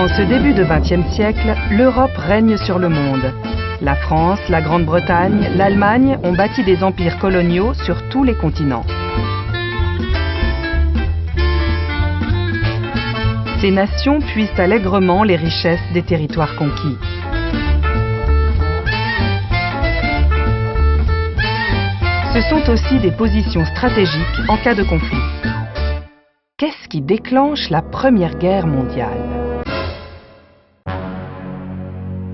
En ce début de XXe siècle, l'Europe règne sur le monde. La France, la Grande-Bretagne, l'Allemagne ont bâti des empires coloniaux sur tous les continents. Ces nations puisent allègrement les richesses des territoires conquis. Ce sont aussi des positions stratégiques en cas de conflit. Qu'est-ce qui déclenche la Première Guerre mondiale?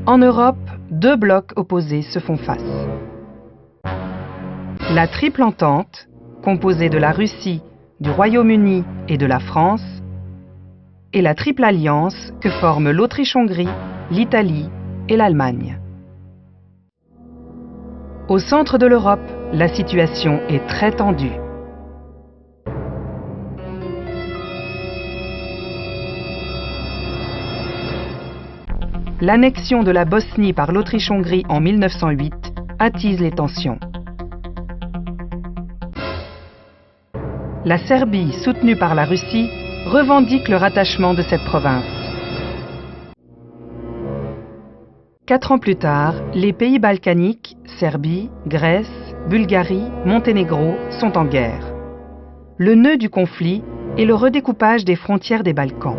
En Europe, deux blocs opposés se font face. La Triple Entente, composée de la Russie, du Royaume-Uni et de la France, et la Triple Alliance que forment l'Autriche-Hongrie, l'Italie et l'Allemagne. Au centre de l'Europe, la situation est très tendue. L'annexion de la Bosnie par l'Autriche-Hongrie en 1908 attise les tensions. La Serbie, soutenue par la Russie, revendique le rattachement de cette province. 4 ans plus tard, les pays balkaniques, Serbie, Grèce, Bulgarie, Monténégro, sont en guerre. Le nœud du conflit est le redécoupage des frontières des Balkans.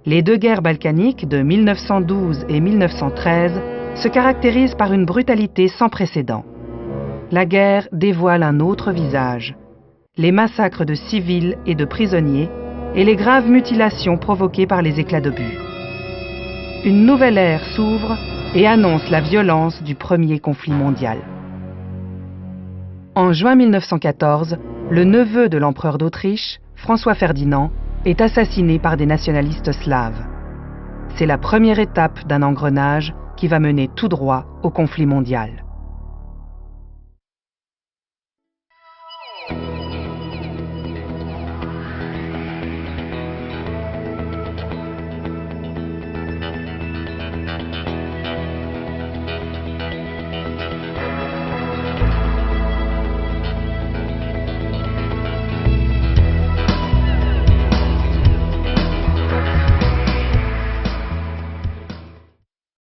Les deux guerres balkaniques de 1912 et 1913 se caractérisent par une brutalité sans précédent. La guerre dévoile un autre visage, les massacres de civils et de prisonniers et les graves mutilations provoquées par les éclats d'obus. Une nouvelle ère s'ouvre et annonce la violence du premier conflit mondial. En juin 1914, le neveu de l'empereur d'Autriche, François Ferdinand, est assassiné par des nationalistes slaves. C'est la première étape d'un engrenage qui va mener tout droit au conflit mondial.